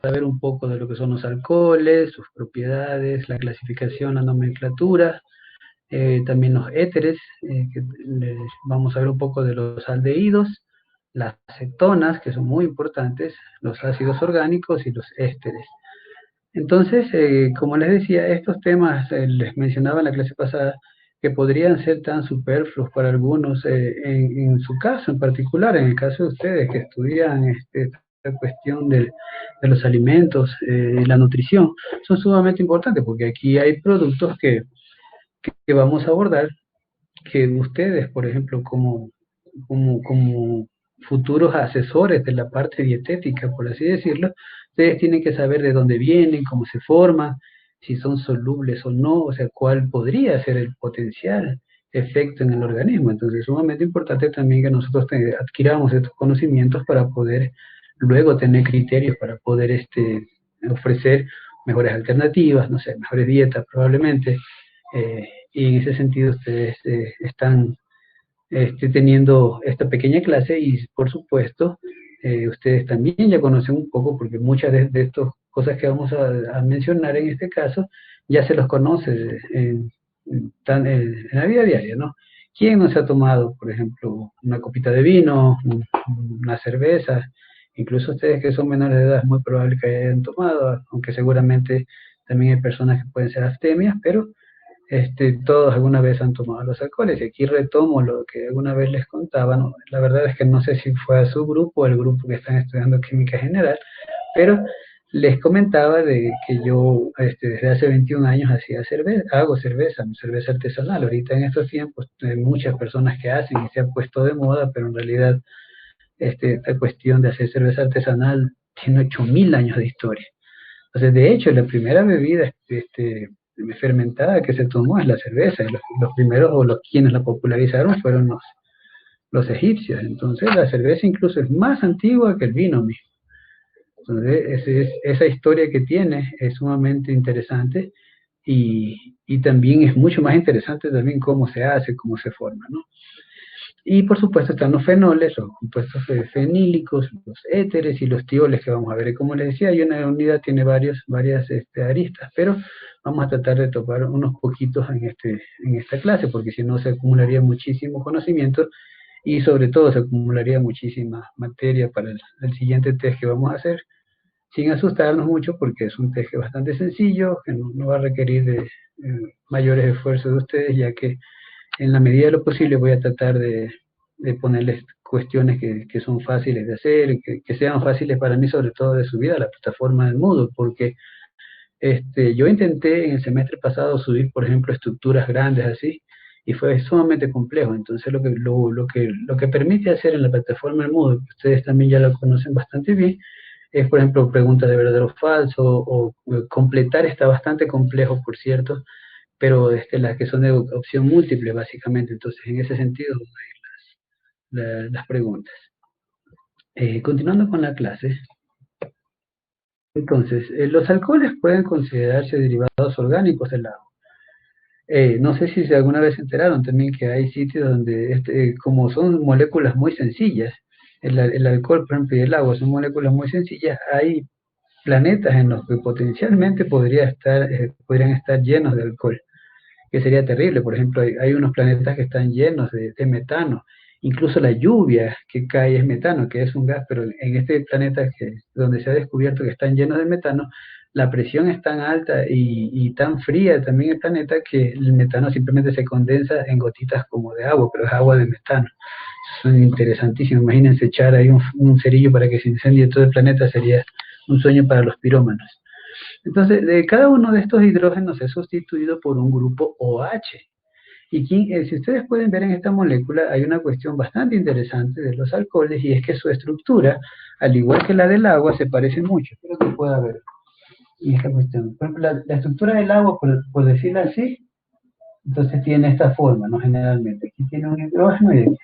saber un poco de lo que son los alcoholes, sus propiedades, la clasificación, la nomenclatura, también los éteres, vamos a ver un poco de los aldehídos, las cetonas, que son muy importantes, los ácidos orgánicos y los ésteres. Entonces, como les decía, estos temas les mencionaba en la clase pasada que podrían ser tan superfluos para algunos, en su caso en particular, en el caso de ustedes que estudian esta cuestión de los alimentos y la nutrición, son sumamente importantes porque aquí hay productos que vamos a abordar que ustedes, por ejemplo, como futuros asesores de la parte dietética, por así decirlo, ustedes tienen que saber de dónde vienen, cómo se forman, si son solubles o no, o sea, cuál podría ser el potencial efecto en el organismo. Entonces, es sumamente importante también que nosotros adquiramos estos conocimientos para poder luego tener criterios para poder ofrecer mejores alternativas, no sé, mejores dietas probablemente, y en ese sentido ustedes están teniendo esta pequeña clase y por supuesto ustedes también ya conocen un poco porque muchas de estas cosas que vamos a mencionar en este caso ya se los conoce en la vida diaria, ¿no? ¿Quién no se ha tomado, por ejemplo, una copita de vino, una cerveza? Incluso ustedes que son menores de edad es muy probable que hayan tomado, aunque seguramente también hay personas que pueden ser abstemias, pero todos alguna vez han tomado los alcoholes. Y aquí retomo lo que alguna vez les contaba, ¿no? La verdad es que no sé si fue a su grupo o al grupo que están estudiando química general, pero les comentaba de que yo desde hace 21 años hacía cerveza, hago cerveza artesanal. Ahorita en estos tiempos hay muchas personas que hacen y se ha puesto de moda, pero en realidad esta cuestión de hacer cerveza artesanal tiene 8000 años de historia. Entonces, de hecho, la primera bebida fermentada que se tomó es la cerveza, y los primeros o los quienes la popularizaron fueron los egipcios. Entonces, la cerveza incluso es más antigua que el vino mismo. Entonces, esa historia que tiene es sumamente interesante y también es mucho más interesante también cómo se hace, cómo se forma, ¿no? Y por supuesto están los fenoles, los compuestos fenílicos, los éteres y los tioles que vamos a ver. Y como les decía, hay una unidad, tiene varias aristas, pero vamos a tratar de tocar unos poquitos en esta clase, porque si no se acumularía muchísimo conocimiento y sobre todo se acumularía muchísima materia para el siguiente test que vamos a hacer, sin asustarnos mucho, porque es un test que es bastante sencillo, que no va a requerir de mayores esfuerzos de ustedes, ya que en la medida de lo posible voy a tratar de ponerles cuestiones que son fáciles de hacer, que sean fáciles para mí, sobre todo de subir a la plataforma del Moodle, porque yo intenté en el semestre pasado subir, por ejemplo, estructuras grandes así, y fue sumamente complejo. Entonces, lo que permite hacer en la plataforma del Moodle, que ustedes también ya lo conocen bastante bien, es, por ejemplo, preguntas de verdadero o falso, o completar está bastante complejo, por cierto, pero las que son de opción múltiple, básicamente. Entonces, en ese sentido, las preguntas. Continuando con la clase, entonces, los alcoholes pueden considerarse derivados orgánicos del agua. No sé si alguna vez se enteraron también que hay sitios donde, como son moléculas muy sencillas, el alcohol, por ejemplo, y el agua son moléculas muy sencillas, hay planetas en los que potencialmente podrían estar llenos de alcohol, que sería terrible. Por ejemplo, hay unos planetas que están llenos de metano. Incluso la lluvia que cae es metano, que es un gas, pero en este planeta donde se ha descubierto que están llenos de metano, la presión es tan alta y tan fría también el planeta que el metano simplemente se condensa en gotitas como de agua, pero es agua de metano. Eso es interesantísimo. Imagínense echar ahí un cerillo para que se incendie todo el planeta, sería un sueño para los pirómanos. Entonces, de cada uno de estos hidrógenos es sustituido por un grupo OH. Y si ustedes pueden ver en esta molécula, hay una cuestión bastante interesante de los alcoholes, y es que su estructura, al igual que la del agua, se parece mucho. Espero que pueda ver en esta cuestión. Por ejemplo, la estructura del agua, por decirlo así, entonces tiene esta forma, ¿no? Generalmente. Aquí tiene un hidrógeno y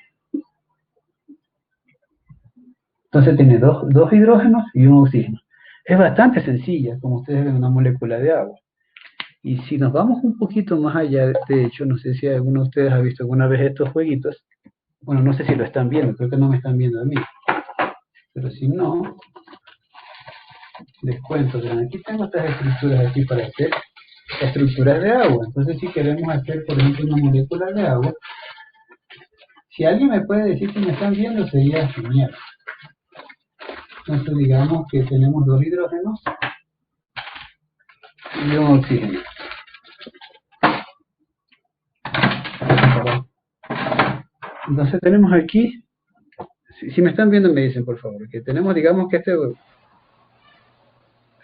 entonces tiene dos hidrógenos y un oxígeno. Es bastante sencilla, como ustedes ven, una molécula de agua. Y si nos vamos un poquito más allá, de hecho, no sé si alguno de ustedes ha visto alguna vez estos jueguitos. Bueno, no sé si lo están viendo, creo que no me están viendo a mí. Pero si no, Les cuento, verán, aquí tengo estas estructuras aquí para hacer estructuras de agua. Entonces, si queremos hacer, por ejemplo, una molécula de agua, si alguien me puede decir que me están viendo, sería genial. Entonces, digamos que tenemos dos hidrógenos y un oxígeno. Entonces, tenemos aquí, si me están viendo, me dicen, por favor, que tenemos, digamos que este...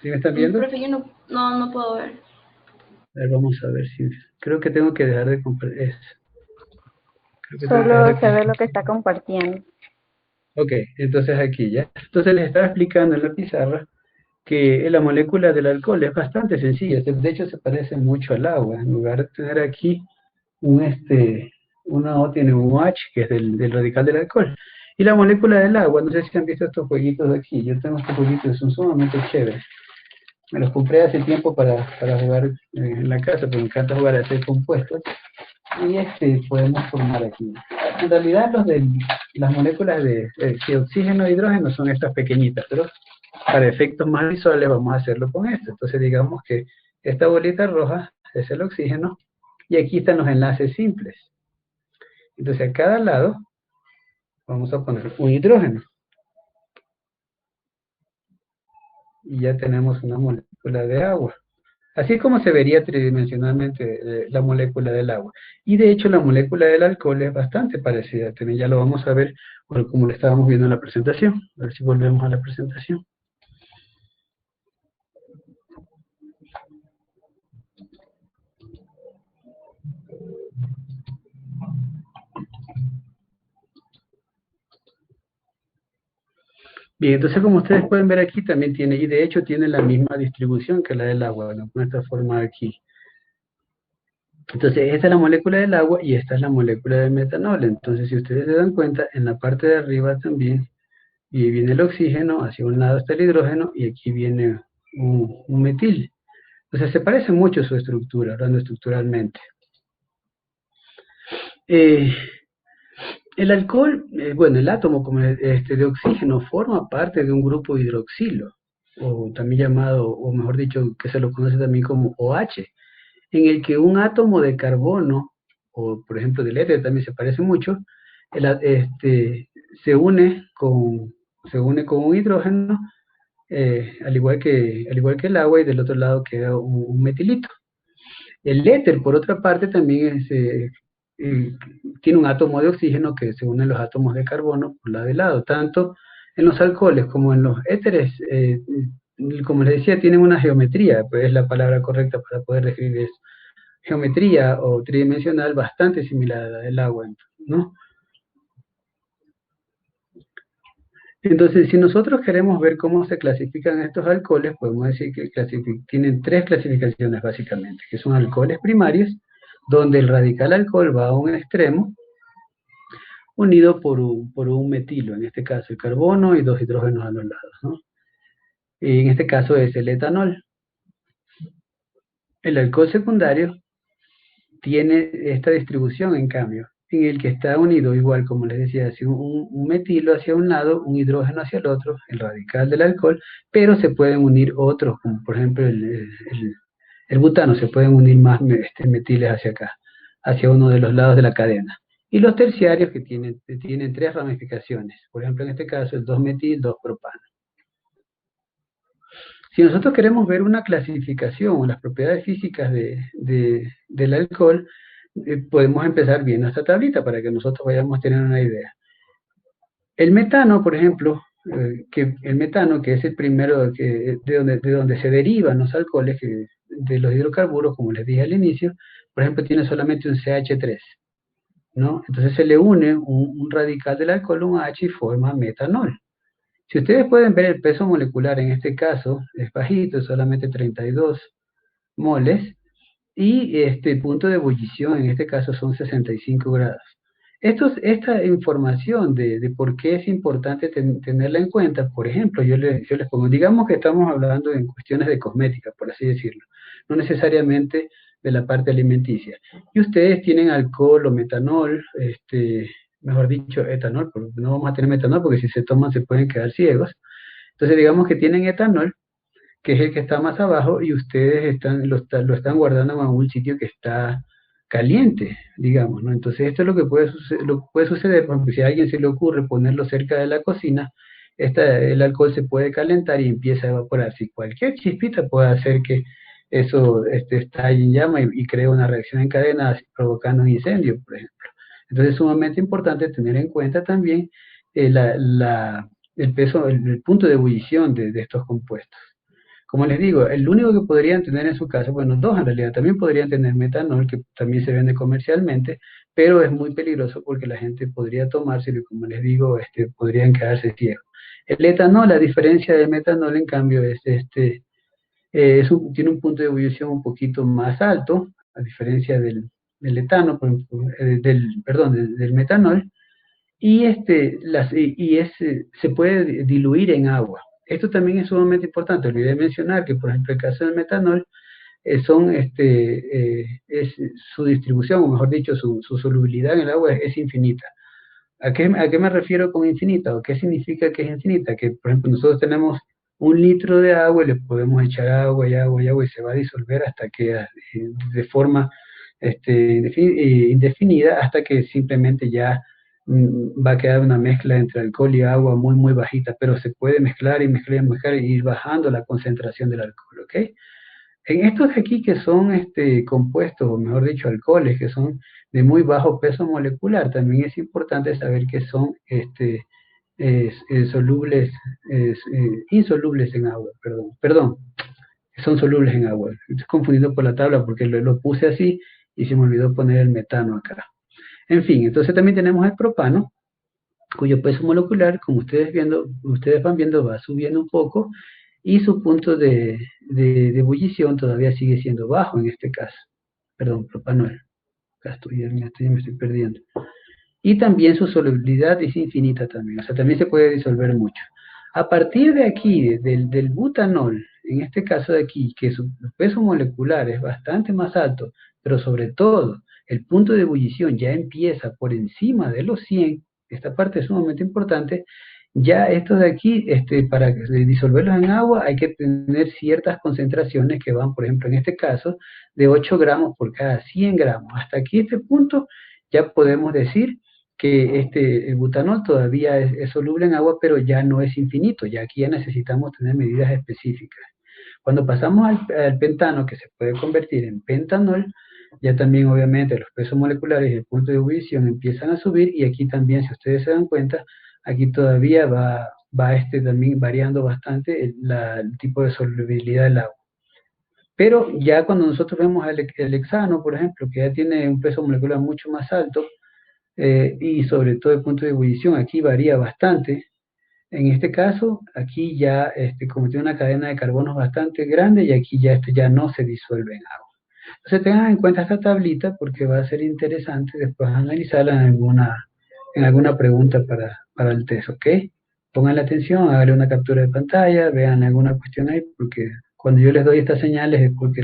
¿Sí me están viendo? Profe, yo no puedo ver. A ver, vamos a ver si... Creo que tengo que dejar de comprar... Solo se ve lo que está compartiendo. Ok, entonces aquí ya. Entonces les estaba explicando en la pizarra que la molécula del alcohol es bastante sencilla. De hecho, se parece mucho al agua. En lugar de tener aquí una O tiene un OH, que es del radical del alcohol. Y la molécula del agua, no sé si han visto estos jueguitos de aquí. Yo tengo estos jueguitos, son sumamente chéveres. Me los compré hace tiempo para jugar en la casa, pero me encanta jugar a hacer compuestos. Y podemos formar aquí. En realidad las moléculas de oxígeno e hidrógeno son estas pequeñitas, pero para efectos más visuales vamos a hacerlo con esto. Entonces digamos que esta bolita roja es el oxígeno y aquí están los enlaces simples. Entonces a cada lado vamos a poner un hidrógeno. Y ya tenemos una molécula de agua. Así es como se vería tridimensionalmente la molécula del agua. Y de hecho la molécula del alcohol es bastante parecida. También ya lo vamos a ver como lo estábamos viendo en la presentación. A ver si volvemos a la presentación. Bien, entonces como ustedes pueden ver aquí también tiene, y de hecho tiene la misma distribución que la del agua, ¿no? Con esta forma aquí. Entonces esta es la molécula del agua y esta es la molécula del metanol. Entonces si ustedes se dan cuenta, en la parte de arriba también y viene el oxígeno, hacia un lado está el hidrógeno y aquí viene un metil. Entonces se parece mucho su estructura, hablando estructuralmente. El alcohol, bueno, el átomo como de oxígeno forma parte de un grupo hidroxilo, o también llamado, o mejor dicho, que se lo conoce también como OH, en el que un átomo de carbono, o por ejemplo del éter también se parece mucho, se une con un hidrógeno, al igual que el agua, y del otro lado queda un metilito. El éter, por otra parte, también tiene un átomo de oxígeno que se une a los átomos de carbono por lado y lado. Tanto en los alcoholes como en los éteres, como les decía, tienen una geometría, pues es la palabra correcta para poder describir eso. Geometría o tridimensional bastante similar a la del agua, ¿no? Entonces, si nosotros queremos ver cómo se clasifican estos alcoholes, podemos decir que tienen tres clasificaciones básicamente, que son alcoholes primarios, donde el radical alcohol va a un extremo, unido por un metilo, en este caso el carbono y dos hidrógenos a los lados, ¿no? Y en este caso es el etanol. El alcohol secundario tiene esta distribución, en cambio, en el que está unido, igual como les decía, hacia un metilo hacia un lado, un hidrógeno hacia el otro, el radical del alcohol, pero se pueden unir otros, como por ejemplo el butano, se pueden unir más metiles hacia acá, hacia uno de los lados de la cadena. Y los terciarios que tienen tres ramificaciones, por ejemplo en este caso el 2-metil, 2-propano. Si nosotros queremos ver una clasificación o las propiedades físicas del alcohol, podemos empezar viendo esta tablita para que nosotros vayamos a tener una idea. El metano, por ejemplo, que es el primero de donde se derivan los alcoholes, de los hidrocarburos, como les dije al inicio, por ejemplo, tiene solamente un CH3, ¿no? Entonces se le une un radical del alcohol, un H, y forma metanol. Si ustedes pueden ver el peso molecular en este caso, es bajito, solamente 32 moles, y este punto de ebullición en este caso son 65 grados. Esta información de por qué es importante tenerla en cuenta, por ejemplo, yo les pongo, digamos que estamos hablando en cuestiones de cosmética, por así decirlo, no necesariamente de la parte alimenticia. Y ustedes tienen alcohol o metanol, mejor dicho, etanol, porque no vamos a tener metanol porque si se toman se pueden quedar ciegos. Entonces digamos que tienen etanol que es el que está más abajo, y ustedes lo están guardando en un sitio que está caliente, digamos, ¿no? Entonces esto es lo que puede suceder, por ejemplo, si a alguien se le ocurre ponerlo cerca de la cocina, el alcohol se puede calentar y empieza a evaporar. Si cualquier chispita puede hacer que eso estalle en llama y cree una reacción en cadena, así provocando un incendio, por ejemplo. Entonces es sumamente importante tener en cuenta también el peso, el punto de ebullición de estos compuestos. Como les digo, el único que podrían tener en su casa, bueno, dos en realidad, también podrían tener metanol, que también se vende comercialmente, pero es muy peligroso porque la gente podría tomárselo y, como les digo, podrían quedarse ciegos. El etanol, a diferencia del metanol, en cambio, tiene un punto de ebullición un poquito más alto, a diferencia del etano, por ejemplo, perdón, del metanol, se puede diluir en agua. Esto también es sumamente importante. Olvidé mencionar que, por ejemplo, el caso del metanol, es su distribución, o mejor dicho, su solubilidad en el agua es infinita. ¿A qué me refiero con infinita? ¿O qué significa que es infinita? Que, por ejemplo, nosotros tenemos 1 litro de agua y le podemos echar agua y agua y agua y se va a disolver hasta que, de forma indefinida, hasta que simplemente ya va a quedar una mezcla entre alcohol y agua muy, muy bajita, pero se puede mezclar y mezclar y mezclar y ir bajando la concentración del alcohol, ¿ok? En estos de aquí que son compuestos, o mejor dicho, alcoholes, que son de muy bajo peso molecular, también es importante saber que son solubles, insolubles en agua, perdón, son solubles en agua. Estoy confundido por la tabla porque lo puse así y se me olvidó poner el metano acá. En fin, entonces también tenemos el propano, cuyo peso molecular, como ustedes van viendo, va subiendo un poco y su punto de ebullición todavía sigue siendo bajo en este caso. Perdón, propanol. Acá me estoy perdiendo. Y también su solubilidad es infinita también, o sea, también se puede disolver mucho. A partir de aquí, del butanol, en este caso de aquí, que su peso molecular es bastante más alto, pero sobre todo el punto de ebullición ya empieza por encima de los 100, esta parte es sumamente importante, ya estos de aquí, para disolverlos en agua hay que tener ciertas concentraciones que van, por ejemplo, en este caso, de 8 gramos por cada 100 gramos. Hasta aquí este punto ya podemos decir que el butanol todavía es soluble en agua, pero ya no es infinito, ya aquí ya necesitamos tener medidas específicas. Cuando pasamos al pentano, que se puede convertir en pentanol, ya también obviamente los pesos moleculares y el punto de ebullición empiezan a subir, y aquí también, si ustedes se dan cuenta, aquí todavía va también variando bastante el tipo de solubilidad del agua. Pero ya cuando nosotros vemos el hexano, por ejemplo, que ya tiene un peso molecular mucho más alto, y sobre todo el punto de ebullición, aquí varía bastante. En este caso, aquí ya como tiene una cadena de carbonos bastante grande, y aquí ya ya no se disuelve en agua. Entonces tengan en cuenta esta tablita porque va a ser interesante después analizarla en alguna pregunta para el test, ¿ok? Pongan la atención, háganle una captura de pantalla, vean alguna cuestión ahí, porque cuando yo les doy estas señales es porque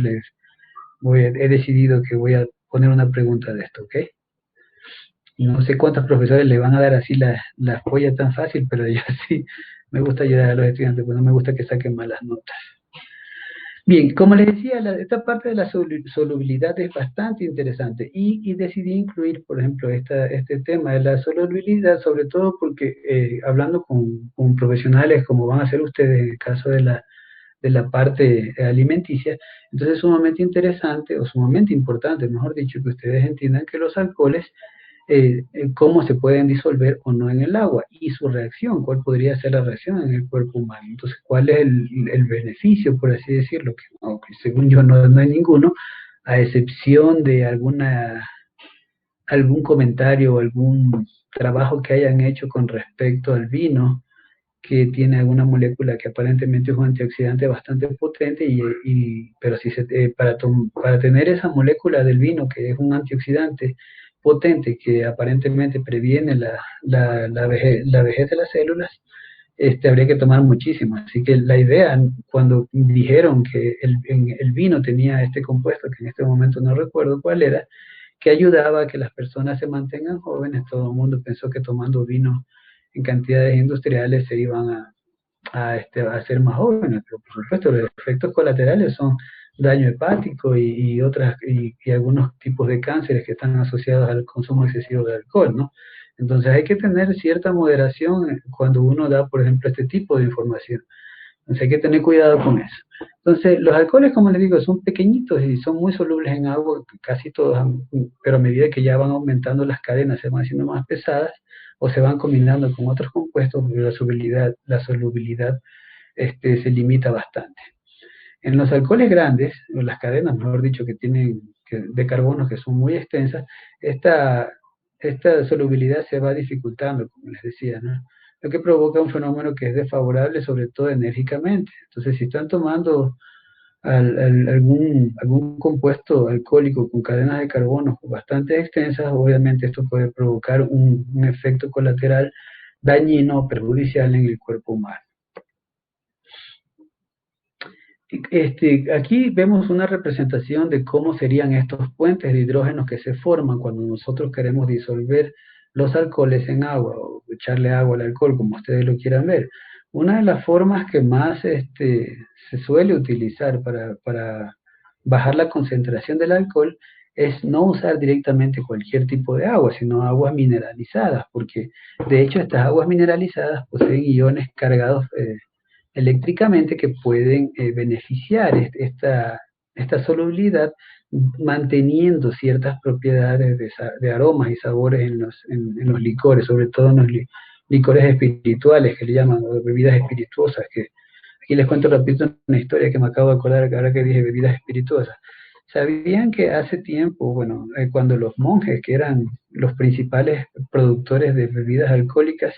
he decidido que voy a poner una pregunta de esto, ¿ok? No sé cuántos profesores le van a dar así la joya tan fácil, pero yo sí me gusta ayudar a los estudiantes, pues no me gusta que saquen malas notas. Bien, como les decía, esta parte de la solubilidad es bastante interesante, y decidí incluir, por ejemplo, este tema de la solubilidad, sobre todo porque hablando con profesionales como van a ser ustedes en el caso de la parte alimenticia, entonces es sumamente interesante, o sumamente importante, mejor dicho, que ustedes entiendan que los alcoholes, cómo se pueden disolver o no en el agua, y su reacción, cuál podría ser la reacción en el cuerpo humano. Entonces, cuál es el beneficio, por así decirlo, que según yo no hay ninguno, a excepción de algún comentario o algún trabajo que hayan hecho con respecto al vino, que tiene alguna molécula que aparentemente es un antioxidante bastante potente, pero si para tener esa molécula del vino, que es un antioxidante potente, que aparentemente previene la vejez de las células, habría que tomar muchísimo. Así que la idea, cuando dijeron que el vino tenía este compuesto, que en este momento no recuerdo cuál era, que ayudaba a que las personas se mantengan jóvenes, todo el mundo pensó que tomando vino en cantidades industriales se iban a ser más jóvenes, pero por supuesto los efectos colaterales son daño hepático y algunos tipos de cánceres que están asociados al consumo excesivo de alcohol, ¿no? Entonces hay que tener cierta moderación cuando uno da, por ejemplo, este tipo de información. Entonces hay que tener cuidado con eso. Entonces, los alcoholes, como les digo, son pequeñitos y son muy solubles en agua, casi todos, pero a medida que ya van aumentando las cadenas, se van haciendo más pesadas o se van combinando con otros compuestos, la solubilidad se limita bastante. En los alcoholes grandes, o las cadenas, mejor dicho, de carbono que son muy extensas, esta, esta solubilidad se va dificultando, como les decía, ¿no? Lo que provoca un fenómeno que es desfavorable, sobre todo enérgicamente. Entonces, si están tomando algún compuesto alcohólico con cadenas de carbono bastante extensas, obviamente esto puede provocar un efecto colateral dañino o perjudicial en el cuerpo humano. Aquí vemos una representación de cómo serían estos puentes de hidrógeno que se forman cuando nosotros queremos disolver los alcoholes en agua o echarle agua al alcohol, como ustedes lo quieran ver. Una de las formas que más se suele utilizar para bajar la concentración del alcohol es no usar directamente cualquier tipo de agua, sino aguas mineralizadas, porque de hecho estas aguas mineralizadas poseen iones cargados eléctricamente que pueden beneficiar esta solubilidad manteniendo ciertas propiedades de aromas y sabores en los licores, sobre todo en los licores espirituales que le llaman, o bebidas espirituosas, que aquí les cuento rapidito una historia que me acabo de acordar ahora que dije bebidas espirituosas. ¿Sabían que hace tiempo, bueno, cuando los monjes, que eran los principales productores de bebidas alcohólicas,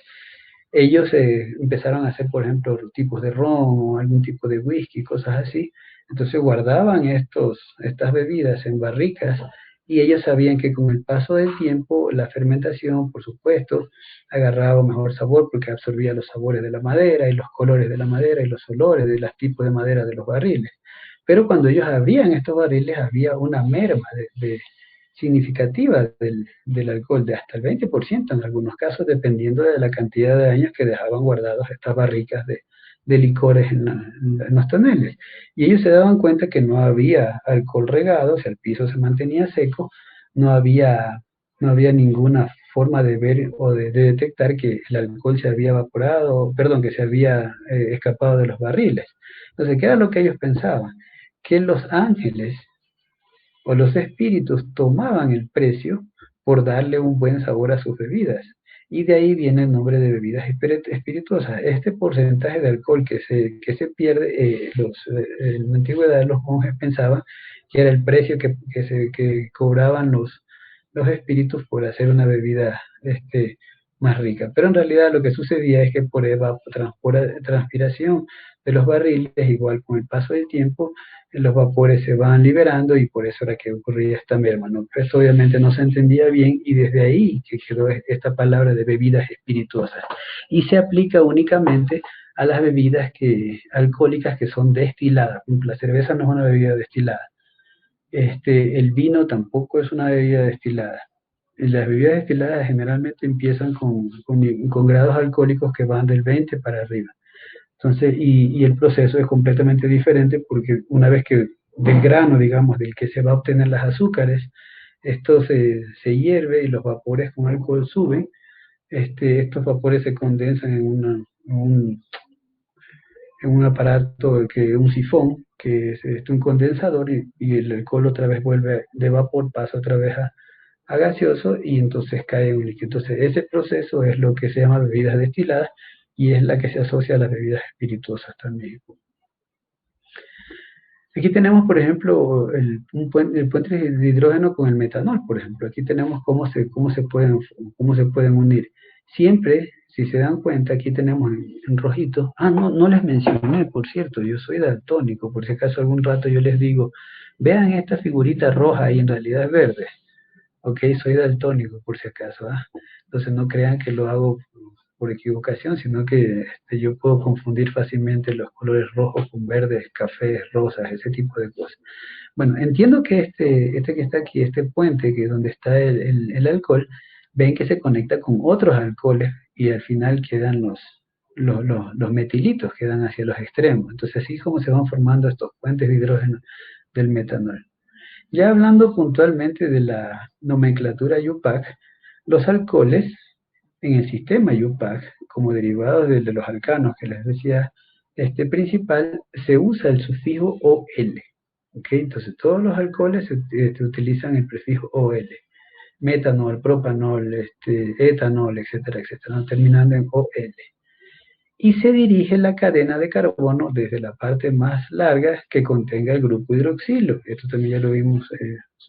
ellos empezaron a hacer, por ejemplo, tipos de ron o algún tipo de whisky, cosas así? Entonces guardaban estas bebidas en barricas y ellos sabían que con el paso del tiempo la fermentación, por supuesto, agarraba mejor sabor porque absorbía los sabores de la madera y los colores de la madera y los olores de los tipos de madera de los barriles. Pero cuando ellos abrían estos barriles había una merma significativa del alcohol, de hasta el 20% en algunos casos, dependiendo de la cantidad de años que dejaban guardados estas barricas de licores en los toneles. Y ellos se daban cuenta que no había alcohol regado, o sea, el piso se mantenía seco, no había ninguna forma de ver o de detectar que el alcohol se había evaporado, perdón, que se había escapado de los barriles. Entonces, ¿qué era lo que ellos pensaban? Que los ángeles o los espíritus tomaban el precio por darle un buen sabor a sus bebidas. Y de ahí viene el nombre de bebidas espirituosas. Este porcentaje de alcohol que se pierde, en la antigüedad los monjes pensaban que era el precio que cobraban los espíritus por hacer una bebida más rica. Pero en realidad lo que sucedía es que por transpiración de los barriles, igual con el paso del tiempo, los vapores se van liberando y por eso era que ocurría esta merma, ¿no? Pero esto obviamente no se entendía bien y desde ahí que quedó esta palabra de bebidas espirituosas. Y se aplica únicamente a las bebidas alcohólicas que son destiladas. Por ejemplo, la cerveza no es una bebida destilada. El vino tampoco es una bebida destilada. Y las bebidas destiladas generalmente empiezan con grados alcohólicos que van del 20 para arriba. Entonces, y el proceso es completamente diferente porque una vez que del grano, digamos, del que se va a obtener las azúcares, esto se hierve y los vapores con alcohol suben. Estos vapores se condensan en un aparato, un sifón, que es un condensador y el alcohol otra vez vuelve de vapor, pasa otra vez a gaseoso y entonces cae en un líquido. Entonces ese proceso es lo que se llama bebidas destiladas y es la que se asocia a las bebidas espirituosas también. Aquí tenemos, por ejemplo, el puente de hidrógeno con el metanol, por ejemplo. Aquí tenemos cómo se pueden unir. Siempre, si se dan cuenta, aquí tenemos en rojito. No les mencioné, por cierto, yo soy daltónico, por si acaso algún rato yo les digo, vean esta figurita roja y en realidad es verde. Ok, soy daltónico, por si acaso. Entonces no crean que lo hago por equivocación, sino que yo puedo confundir fácilmente los colores rojos con verdes, cafés, rosas, ese tipo de cosas. Bueno, entiendo que este que está aquí, este puente, que es donde está el alcohol, ven que se conecta con otros alcoholes y al final quedan los metilitos que dan hacia los extremos. Entonces así es como se van formando estos puentes de hidrógeno del metanol. Ya hablando puntualmente de la nomenclatura IUPAC, los alcoholes en el sistema IUPAC, como derivados de los alcanos que les decía, principal, se usa el sufijo OL. ¿Okay? Entonces todos los alcoholes se utilizan el prefijo OL. Metanol, propanol, etanol, etcétera, etcétera, ¿no? Terminando en OL. Y se dirige la cadena de carbono desde la parte más larga que contenga el grupo hidroxilo. Esto también ya lo vimos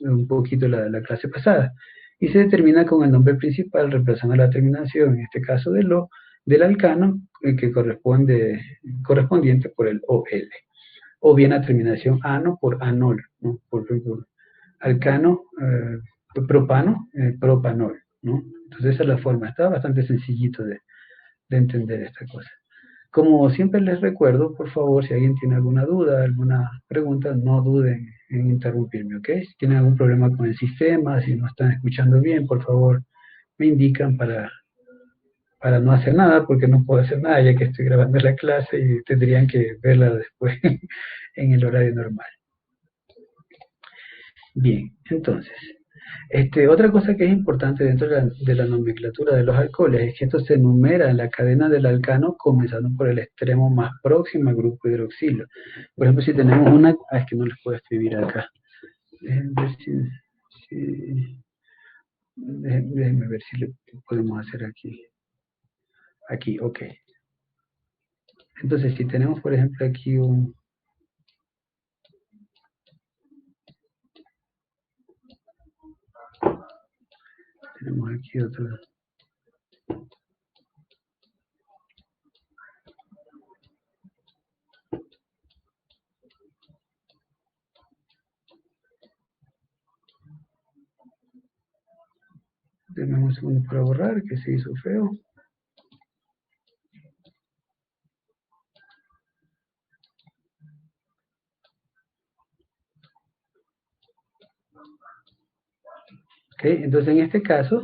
un poquito la clase pasada. Y se determina con el nombre principal, reemplazando la terminación, en este caso del alcano, que correspondiente por el OL. O bien la terminación ano por anol, ¿no? Por alcano, propano, propanol, ¿no? Entonces esa es la forma. Está bastante sencillito de entender esta cosa. Como siempre les recuerdo, por favor, si alguien tiene alguna duda, alguna pregunta, no duden en interrumpirme, ¿ok? Si tienen algún problema con el sistema, si no están escuchando bien, por favor, me indican para no hacer nada, porque no puedo hacer nada ya que estoy grabando la clase y tendrían que verla después en el horario normal. Bien, entonces, otra cosa que es importante dentro de la nomenclatura de los alcoholes es que esto se enumera en la cadena del alcano comenzando por el extremo más próximo al grupo hidroxilo. Por ejemplo, si tenemos una... es que no les puedo escribir acá. Déjenme ver si lo podemos hacer aquí. Aquí, ok. Entonces, si tenemos, por ejemplo, aquí un... Tenemos aquí otro... Denme un segundo para borrar, que se hizo feo. Ok, entonces en este caso,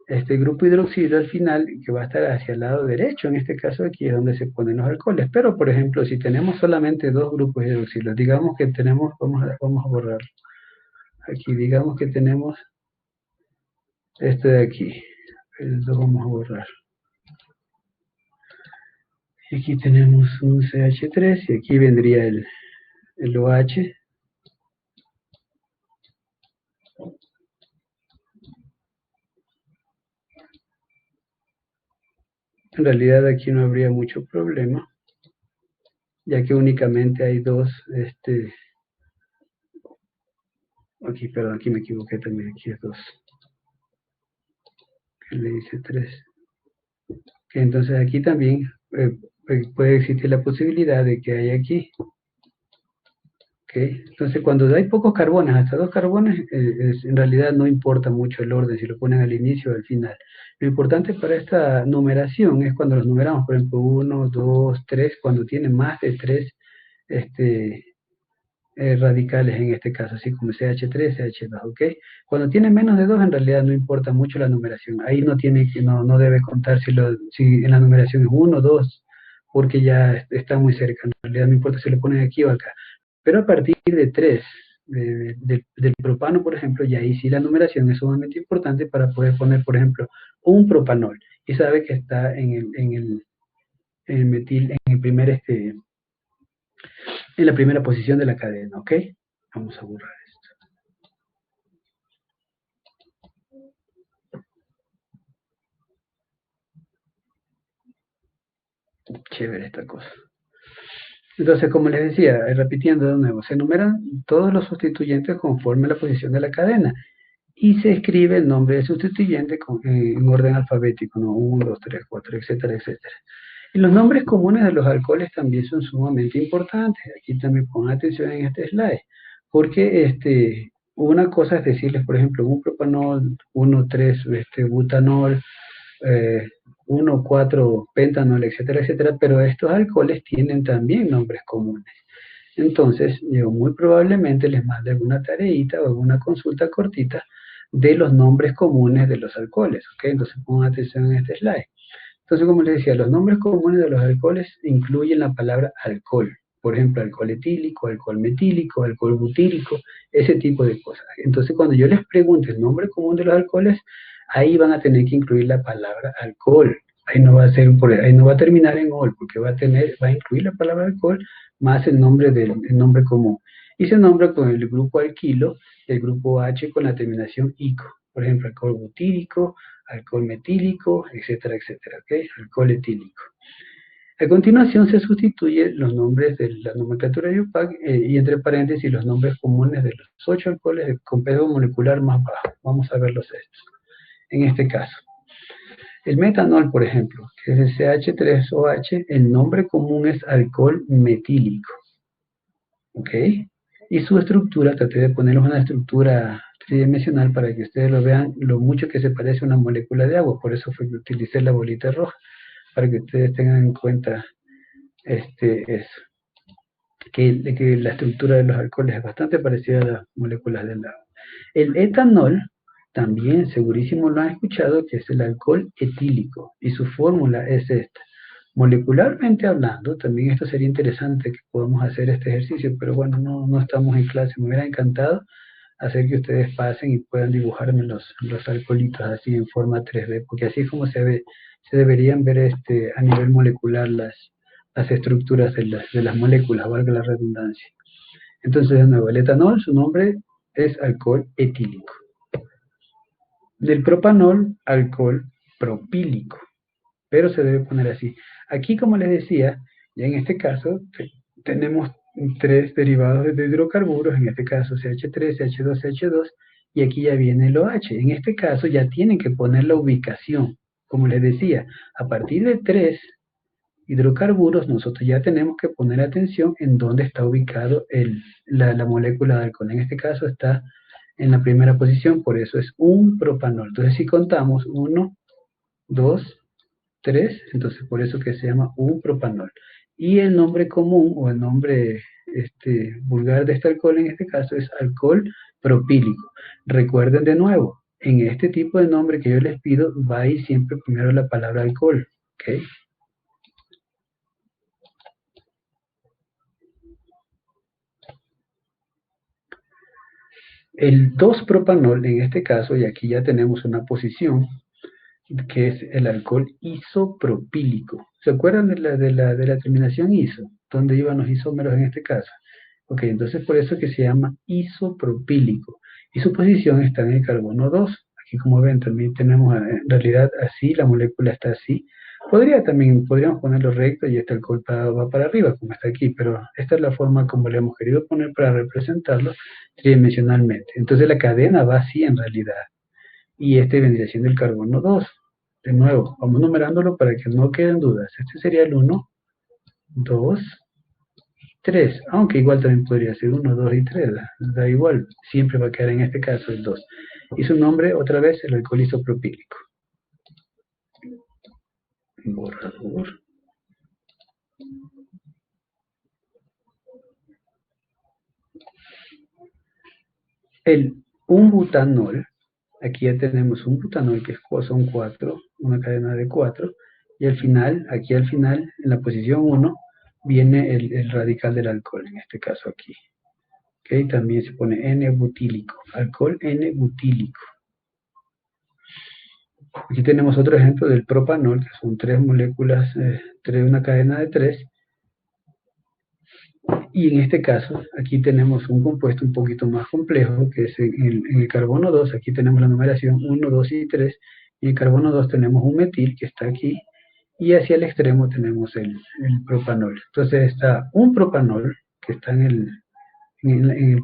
este grupo hidroxilo al final, que va a estar hacia el lado derecho, en este caso aquí es donde se ponen los alcoholes. Pero, por ejemplo, si tenemos solamente dos grupos hidroxilos, digamos que tenemos, vamos a borrar. Aquí, digamos que tenemos este de aquí. Lo vamos a borrar. Y aquí tenemos un CH3 y aquí vendría el OH. En realidad aquí no habría mucho problema, ya que únicamente hay dos, aquí, perdón, aquí me equivoqué también, aquí es 2. Le dice 3. Entonces aquí también puede existir la posibilidad de que haya aquí. ¿Okay? Entonces cuando hay pocos carbones, hasta 2 carbones, en realidad no importa mucho el orden, si lo ponen al inicio o al final. Lo importante para esta numeración es cuando los numeramos, por ejemplo, 1, 2, 3, cuando tienen más de 3 radicales en este caso, así como CH3, CH2, ¿ok? Cuando tiene menos de 2, en realidad no importa mucho la numeración. Ahí no debe contar si en la numeración es 1 o 2, porque ya está muy cerca. En realidad no importa si lo ponen aquí o acá. Pero a partir de 3, del propano, por ejemplo, y ahí sí la numeración es sumamente importante para poder poner, por ejemplo, un propanol. Y sabe que está en el metil, en el primer, en la primera posición de la cadena, ¿ok? Vamos a borrar esto. Chévere esta cosa. Entonces, como les decía, repitiendo de nuevo, se enumeran todos los sustituyentes conforme a la posición de la cadena y se escribe el nombre del sustituyente en orden alfabético, ¿no? 1, 2, 3, 4, etcétera, etcétera. Y los nombres comunes de los alcoholes también son sumamente importantes. Aquí también pongan atención en este slide, porque una cosa es decirles, por ejemplo, un propanol, 1, 3, butanol, 1, 4, pentanol, etcétera, etcétera, pero estos alcoholes tienen también nombres comunes. Entonces, yo muy probablemente les mande alguna tareita o alguna consulta cortita de los nombres comunes de los alcoholes, ¿ok? Entonces pongan atención en este slide. Entonces, como les decía, los nombres comunes de los alcoholes incluyen la palabra alcohol. Por ejemplo, alcohol etílico, alcohol metílico, alcohol butírico, ese tipo de cosas. Entonces, cuando yo les pregunte el nombre común de los alcoholes, ahí van a tener que incluir la palabra alcohol. Ahí no va a ser, ahí no va a terminar en ol, porque va a incluir la palabra alcohol más el nombre común. Y se nombra con el grupo alquilo, el grupo H con la terminación ico. Por ejemplo, alcohol butírico, alcohol metílico, etcétera, etcétera, ¿ok? Alcohol etílico. A continuación se sustituyen los nombres de la nomenclatura de IUPAC y entre paréntesis los nombres comunes de los 8 alcoholes con peso molecular más bajo. Vamos a verlos estos. En este caso, el metanol, por ejemplo, que es el CH3OH, el nombre común es alcohol metílico. ¿Ok? Y su estructura, traté de ponerles una estructura tridimensional para que ustedes lo vean lo mucho que se parece a una molécula de agua. Por eso fue que utilicé la bolita roja, para que ustedes tengan en cuenta eso. Que la estructura de los alcoholes es bastante parecida a las moléculas del agua. El etanol, también segurísimo lo han escuchado, que es el alcohol etílico, y su fórmula es esta. Molecularmente hablando, también esto sería interesante que podamos hacer este ejercicio, pero bueno, no estamos en clase. Me hubiera encantado hacer que ustedes pasen y puedan dibujarme los alcoholitos así en forma 3D, porque así es como se deberían ver a nivel molecular las estructuras de las moléculas, valga la redundancia. Entonces, de nuevo, el etanol, su nombre es alcohol etílico. Del propanol, alcohol propílico, pero se debe poner así. Aquí, como les decía, ya en este caso tenemos 3 derivados de hidrocarburos, en este caso CH3, CH2, CH2, y aquí ya viene el OH. En este caso ya tienen que poner la ubicación. Como les decía, a partir de 3 hidrocarburos, nosotros ya tenemos que poner atención en dónde está ubicado la molécula de alcohol. En este caso está en la primera posición, por eso es un propanol. Entonces, si contamos 1, 2, 3, entonces por eso que se llama un propanol. Y el nombre común o el nombre vulgar de este alcohol en este caso es alcohol propílico. Recuerden de nuevo, en este tipo de nombre que yo les pido va a ir siempre primero la palabra alcohol, ¿ok? El 2-propanol en este caso, y aquí ya tenemos una posición, que es el alcohol isopropílico. ¿Se acuerdan de la terminación iso? ¿Dónde iban los isómeros en este caso? Ok, entonces por eso que se llama isopropílico. Y su posición está en el carbono 2. Aquí como ven también tenemos en realidad así, la molécula está así. Podríamos ponerlo recto y este alcohol va para arriba como está aquí, pero esta es la forma como le hemos querido poner para representarlo tridimensionalmente. Entonces la cadena va así en realidad. Y este vendría siendo el carbono 2. De nuevo, vamos numerándolo para que no queden dudas. Este sería el 1, 2, 3. Aunque igual también podría ser 1, 2 y 3. Da igual, siempre va a quedar en este caso el 2. Y su nombre, otra vez, el alcohol isopropílico. Borrador. Un butanol. Aquí ya tenemos un butanol que son 4, una cadena de 4, y al final, aquí al final, en la posición 1, viene el radical del alcohol, en este caso aquí. ¿Ok? También se pone N-butílico, alcohol N-butílico. Aquí tenemos otro ejemplo del propanol, que son 3 moléculas, una cadena de 3, y en este caso, aquí tenemos un compuesto un poquito más complejo, que es en el carbono 2, aquí tenemos la numeración 1, 2 y 3, y en el carbono 2 tenemos un metil, que está aquí, y hacia el extremo tenemos el propanol. Entonces está un propanol, que está en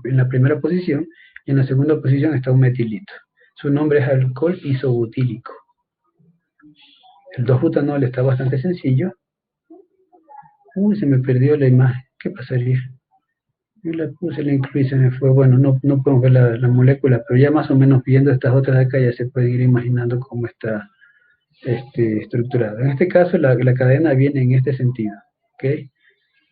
la primera posición, y en la segunda posición está un metilito. Su nombre es alcohol isobutílico. El 2-butanol está bastante sencillo. Uy, se me perdió la imagen. ¿Qué pasaría? Yo la puse, la incluí, se me fue. Bueno, no podemos ver la molécula, pero ya más o menos viendo estas otras de acá ya se puede ir imaginando cómo está estructurado. En este caso la cadena viene en este sentido, ¿ok?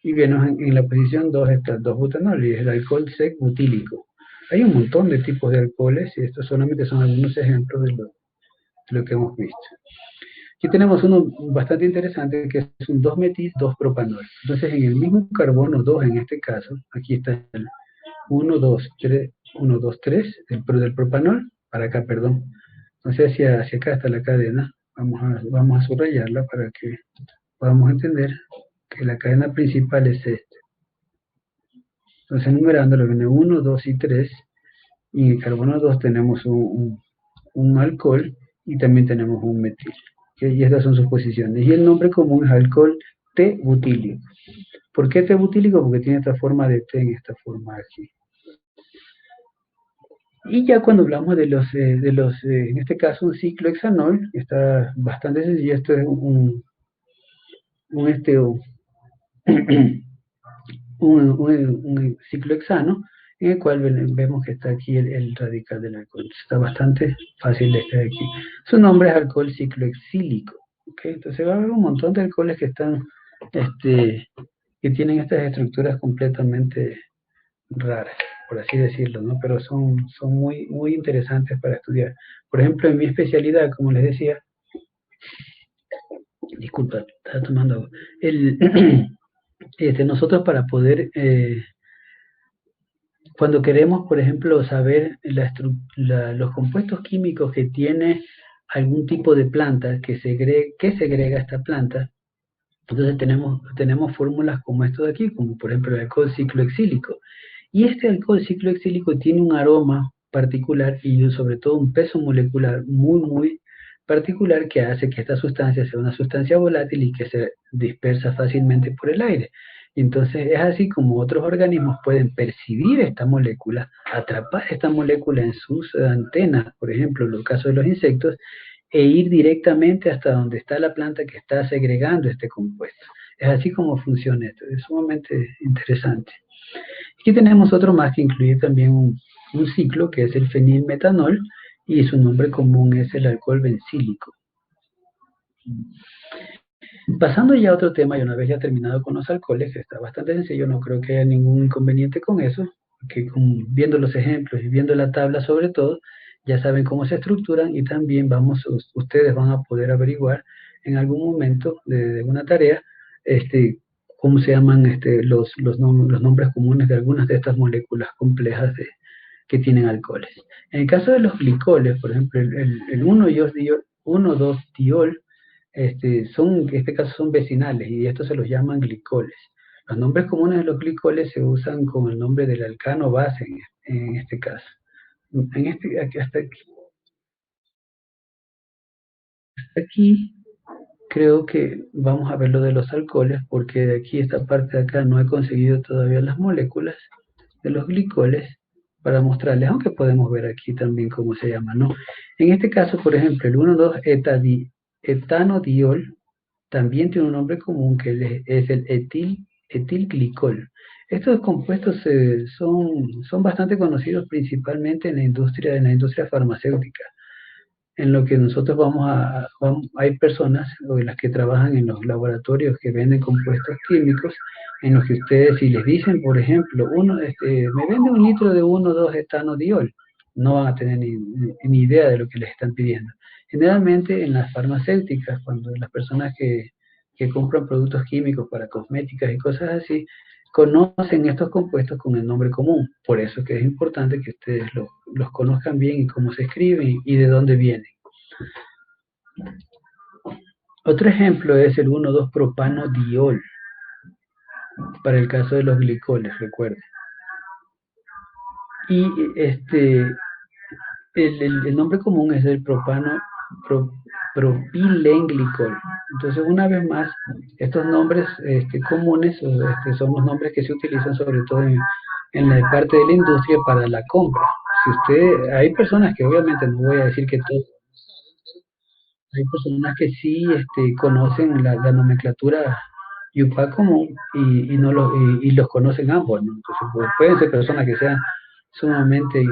Y bien, en la posición 2 está el 2-butanol y es el alcohol sec-butílico. Hay un montón de tipos de alcoholes y estos solamente son algunos ejemplos de lo que hemos visto. Aquí tenemos uno bastante interesante que es un 2-metil 2-propanol. Entonces, en el mismo carbono 2, en este caso, aquí está el 1, 2, 3, 1, 2, 3, del propanol, para acá, perdón. Entonces, hacia acá está la cadena. Vamos a subrayarla para que podamos entender que la cadena principal es esta. Entonces, enumerándolo, viene 1, 2 y 3. Y en el carbono 2 tenemos un alcohol y también tenemos un metil. ¿Okay? Y estas son sus posiciones. Y el nombre común es alcohol T-butílico. ¿Por qué T-butílico? Porque tiene esta forma de T en esta forma aquí. Y ya cuando hablamos de los en este caso un ciclohexanol, está bastante sencillo. Esto es un ciclohexano, en el cual vemos que está aquí el radical del alcohol. Está bastante fácil de estar aquí. Su nombre es alcohol ciclohexílico. ¿Okay? Entonces va a haber un montón de alcoholes que están, que tienen estas estructuras completamente raras, por así decirlo, ¿no? Pero son muy, muy interesantes para estudiar. Por ejemplo, en mi especialidad, como les decía, disculpa, estaba tomando agua. Nosotros para poder cuando queremos, por ejemplo, saber los compuestos químicos que tiene algún tipo de planta, que segrega esta planta, entonces tenemos fórmulas como esto de aquí, como por ejemplo el alcohol ciclohexílico. Y este alcohol ciclohexílico tiene un aroma particular y sobre todo un peso molecular muy, muy particular que hace que esta sustancia sea una sustancia volátil y que se dispersa fácilmente por el aire. Entonces es así como otros organismos pueden percibir esta molécula, atrapar esta molécula en sus antenas, por ejemplo, en el caso de los insectos, e ir directamente hasta donde está la planta que está segregando este compuesto. Es así como funciona esto, es sumamente interesante. Aquí tenemos otro más que incluye también un ciclo, que es el fenilmetanol, y su nombre común es el alcohol bencílico. Pasando ya a otro tema, y una vez ya terminado con los alcoholes, que está bastante sencillo, no creo que haya ningún inconveniente con eso, que viendo los ejemplos y viendo la tabla sobre todo, ya saben cómo se estructuran y también ustedes van a poder averiguar en algún momento de una tarea cómo se llaman los nombres comunes de algunas de estas moléculas complejas que tienen alcoholes. En el caso de los glicoles, por ejemplo, el 1,2-diol, en este caso son vecinales y estos se los llaman glicoles. Los nombres comunes de los glicoles se usan con el nombre del alcano base en este caso. Hasta aquí creo que vamos a ver lo de los alcoholes, porque de aquí, esta parte de acá, no he conseguido todavía las moléculas de los glicoles para mostrarles, aunque podemos ver aquí también cómo se llama, ¿no? En este caso, por ejemplo, el 1,2-etanodiol también tiene un nombre común que es el etilglicol. Estos compuestos son bastante conocidos principalmente en la industria farmacéutica, en lo que nosotros hay personas o las que trabajan en los laboratorios que venden compuestos químicos, en los que ustedes, si les dicen, por ejemplo, me vende 1 litro de 1,2-etanodiol, no van a tener ni idea de lo que les están pidiendo. Generalmente en las farmacéuticas, cuando las personas que compran productos químicos para cosméticas y cosas así, conocen estos compuestos con el nombre común. Por eso es que es importante que ustedes los conozcan bien y cómo se escriben y de dónde vienen. Otro ejemplo es el 1,2-propanodiol, para el caso de los glicoles, recuerden. Y el nombre común es el propilenglicol. Entonces, una vez más, estos nombres comunes son los nombres que se utilizan sobre todo en la parte de la industria para la compra. Hay personas que obviamente no voy a decir que todos, hay personas que sí conocen la nomenclatura Yupa común y los conocen ambos, ¿no? Entonces, pueden ser personas que sean sumamente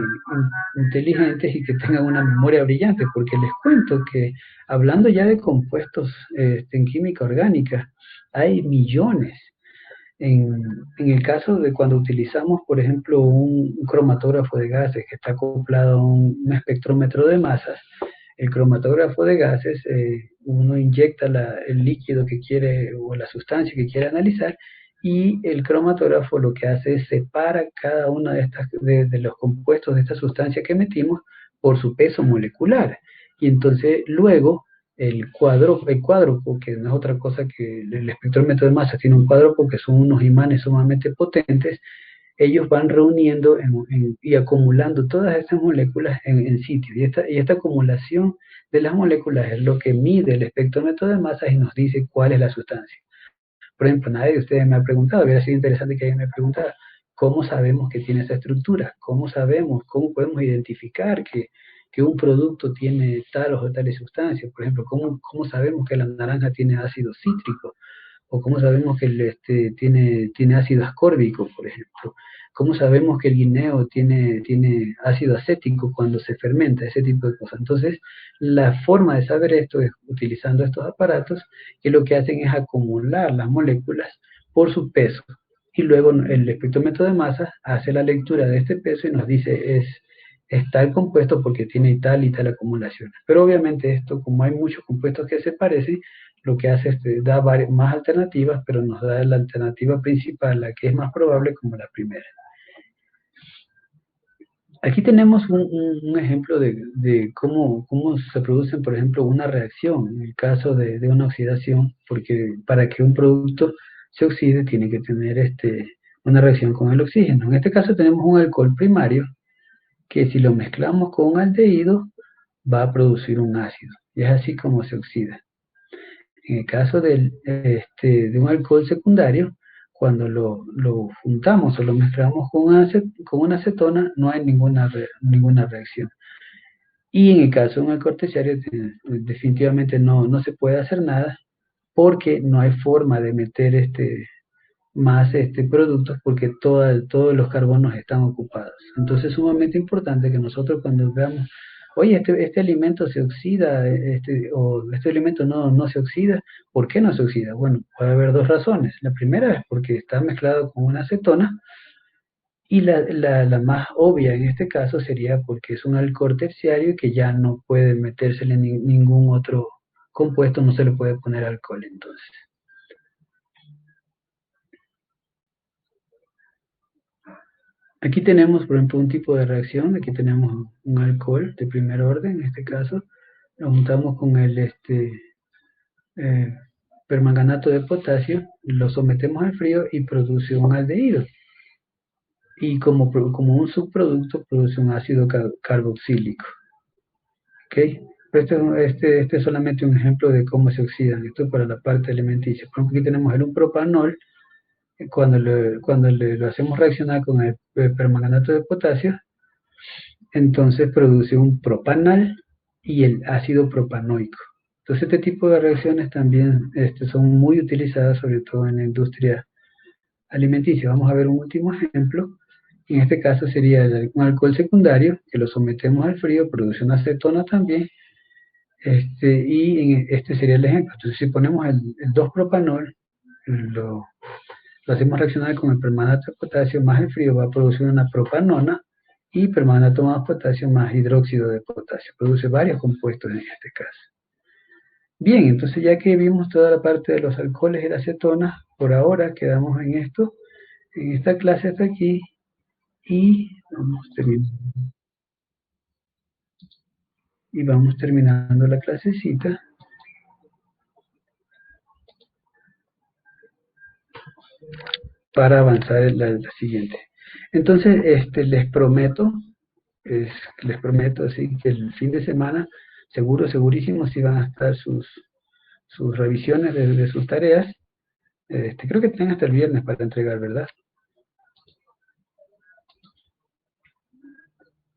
inteligentes y que tengan una memoria brillante, porque les cuento que hablando ya de compuestos en química orgánica, hay millones. En el caso de cuando utilizamos, por ejemplo, un cromatógrafo de gases que está acoplado a un espectrómetro de masas, El cromatógrafo de gases, uno inyecta el líquido que quiere o la sustancia que quiere analizar, y el cromatógrafo lo que hace es separa cada una de los compuestos de esta sustancia que metimos por su peso molecular. Y entonces luego el cuádrupo, que no es otra cosa que el espectrómetro de masa, tiene un cuádrupo que son unos imanes sumamente potentes. Ellos van reuniendo y acumulando todas estas moléculas en sitio. Y esta acumulación de las moléculas es lo que mide el espectrómetro de masas y nos dice cuál es la sustancia. Por ejemplo, nadie de ustedes me ha preguntado, hubiera sido interesante que alguien me preguntara, ¿cómo sabemos que tiene esa estructura? ¿Cómo podemos identificar que un producto tiene tal o tales sustancias? Por ejemplo, ¿cómo sabemos que la naranja tiene ácido cítrico? ¿O cómo sabemos que tiene ácido ascórbico, por ejemplo? ¿Cómo sabemos que el guineo tiene ácido acético cuando se fermenta? Ese tipo de cosas. Entonces, la forma de saber esto es utilizando estos aparatos, que lo que hacen es acumular las moléculas por su peso. Y luego el espectrómetro de masa hace la lectura de este peso y nos dice es tal compuesto porque tiene tal y tal acumulación. Pero obviamente esto, como hay muchos compuestos que se parecen, lo que hace es da más alternativas, pero nos da la alternativa principal, la que es más probable, como la primera. Aquí tenemos un ejemplo de cómo se produce, por ejemplo, una reacción, en el caso de una oxidación, porque para que un producto se oxide tiene que tener una reacción con el oxígeno. En este caso tenemos un alcohol primario, que si lo mezclamos con un aldehído, va a producir un ácido, y es así como se oxida. En el caso de un alcohol secundario, cuando lo juntamos o lo mezclamos con una acetona, no hay ninguna reacción. Y en el caso de un alcohol terciario, definitivamente no se puede hacer nada, porque no hay forma de meter más productos, porque todos los carbonos están ocupados. Entonces es sumamente importante que nosotros, cuando veamos, oye, este alimento se oxida, o este alimento no se oxida, ¿por qué no se oxida? Bueno, puede haber dos razones. La primera es porque está mezclado con una acetona, y la más obvia en este caso sería porque es un alcohol terciario que ya no puede metérsele ningún otro compuesto, no se le puede poner alcohol entonces. Aquí tenemos, por ejemplo, un tipo de reacción. Aquí tenemos un alcohol de primer orden, en este caso. Lo juntamos con el permanganato de potasio, lo sometemos al frío y produce un aldehído. Y como un subproducto produce un ácido carboxílico. ¿Ok? Pero este es solamente un ejemplo de cómo se oxidan. Esto es para la parte alimenticia. Por ejemplo, aquí tenemos el 1-propanol. Cuando lo hacemos reaccionar con el permanganato de potasio, entonces produce un propanal y el ácido propanoico. Entonces este tipo de reacciones también son muy utilizadas, sobre todo en la industria alimenticia. Vamos a ver un último ejemplo. En este caso sería un alcohol secundario, que lo sometemos al frío, produce una acetona también, y este sería el ejemplo. Entonces si ponemos el 2-propanol, lo hacemos reaccionar con el permanganato de potasio más el frío, va a producir una propanona, y permanganato más potasio más hidróxido de potasio. Produce varios compuestos en este caso. Bien, entonces ya que vimos toda la parte de los alcoholes y las acetonas, por ahora quedamos en esto, en esta clase hasta aquí, y vamos terminando la clasecita. Para avanzar en la siguiente. Entonces, les prometo así que el fin de semana, segurísimo, sí van a estar sus revisiones de sus tareas. Creo que tienen hasta el viernes para entregar, ¿verdad?